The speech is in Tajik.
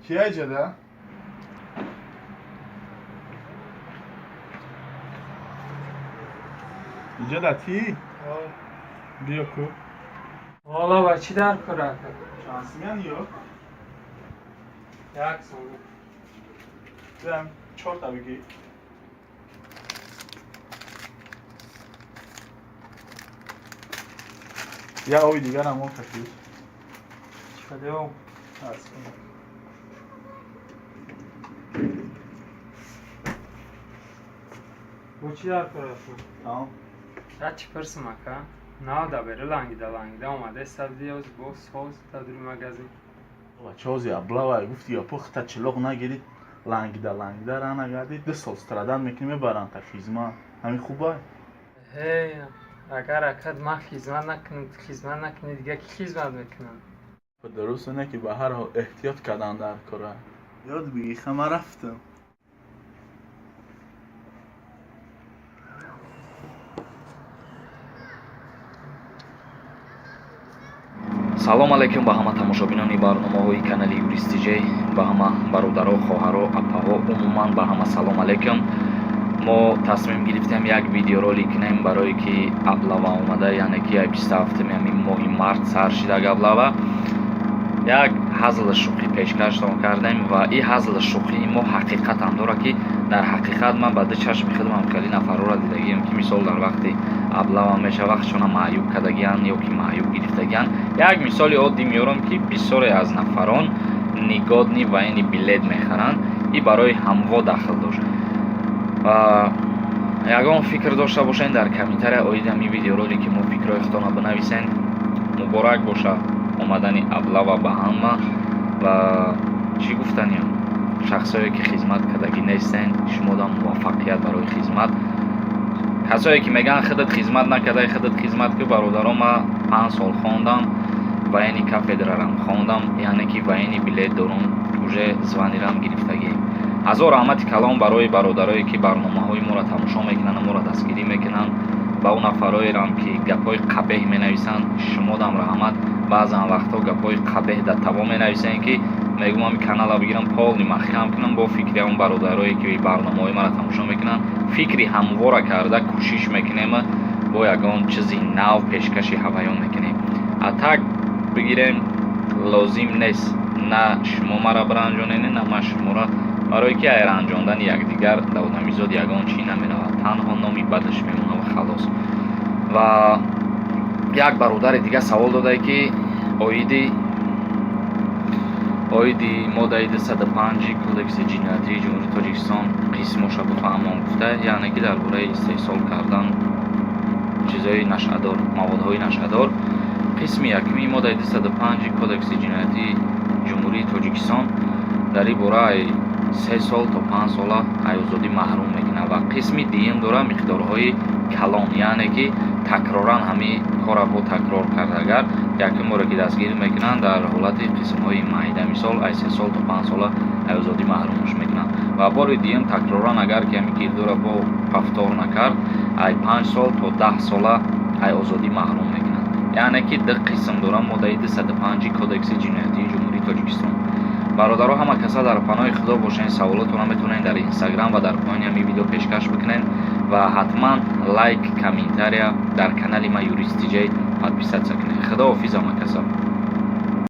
کیه جده؟ جدتی؟ بیا کو حالا با چی در کره؟ شانسیان yok. یک سانه Dem çort tabii ki. Ya oy دیگر هم اون تکلیف شده او هست. با چی در کره؟ Tamam. Ya çıparsın maka. Nada beri langida اومده سبزی از با ساز تدری مگزین چوزی ابلا گفتی یا پخت چلوغ نگیرید لنگیده را نگردید ده سال استرادن میکنیم بران تا خیزما همین خوبه هی اگر اکد ما خیزمت نکنی دیگه کی خیزمت میکنن درست نه که به هر حال احتیاط کردن در کره یاد بگی خمه رفتم салом алайкум ба ҳама тамошобинони барномаҳои канали Юристи J, ба ҳама бародаро, хоҳаро, апаҳо, умуман ба ҳама салом алайкум. мо тасмим гирифтем як видеоролик кунем барое ки аблава омада, яъне ки 27 моҳи март сар шида габлава. як ҳазл шуқӣ пешкаштон кардем ва ин ҳазл шуқӣ мо ҳақиқатан дора ки дар ҳақиқат ман ба ду чашми худам хеле нафарро дидагиам ки мисол дар вақти аблава мешавад чуна маъюб кардагиан ё ки маъюб гирифтагиан. як мисоли оддӣ меёрам ки бисёре аз нафарон нигодни вайни билет мехаранд. ин барои ҳамво дахл дошт. ягон фикр дошта бошед дар комментария оиди ҳамин видеоролики мо фикрҳоятона бинависед. муборак бошад омадани аблава ба ҳама ва чӣ гуфтаниам шахсое ки хизмат кардагӣ нестен шумодам муваффақият барои хизмат. касое ки мегӯянд худат хизмат накардаи худат хизмат ки бародаро ма 5 сол хондам вайни кафедрарам хондам, яъне ки вайни билет дорум уже званирам гирифтагием. ҳазор раҳмати калом барои бародарое ки барномаҳои моро тамошо мекунанд, моро дастгирӣ мекунанд. ба он нафароерам ки гапҳои қабеҳ менависанд шумодам раҳмат. баъзан вақтҳо гапҳои қабеҳ дар табон менависанд ки мегӯям ҳамин канала бигирам полни маҳкам кунам бо фикри он бародарое ки барномаҳои маро тамошо мекунанд. фикри ҳамвора карда кӯшиш мекунем бо ягон чизи нав пешкаши ҳаваён мекунем. атак бигирем лозим нест на шумо маро биранҷонед на ман шуморо, барое ки айр анҷондани якдигар дар одамизод ягон чӣ наменавад, танҳо номи бадаш мемонад ва халос. ва як бародари дига савол додае ки оиди моддаи 205 кодекси ҷиноятии ҷумҳурии Тоҷикистон қисмоша бифаҳмон гуфта, яъне ки дар бораи истеҳсол кардан чизҳои нашъадор, маводҳои нашъадор. қисми якуми моддаи 205 кодекси ҷиноятии ҷумҳурии Тоҷикистон дар ин бора 3 сол то 5 сола озодӣ маҳрум мекунад ва қисми дуюм дора миқдорҳои калон, яъне ки такроран ҳамин корро такрор карда агар якум боре ки дастгирӣ мекунанд дар ҳолати қисмҳои маъида, мисол ай 3 сол то 5 сола озодӣ маҳрумш мекунанд. ва бори дуюм такроран агар ки ҳамин кирдора бо рафтор накард ай 5 сол то 10 сола ай озодӣ маҳрум мекунанд. яъне ки ду қисм дора моддаи 205 кодекси ҷиноятии ҷумҳурии Тоҷикистон. бародаро ҳама каса дар паноҳи худо бошед. саволотона метавонед дар инстаграм ва дар поёни ҳамин видео пешкаш бикунед ва ҳатман лайк, комментария дар канали ма Юристи J подписатсия кунед. худоҳофиз ҳама каса.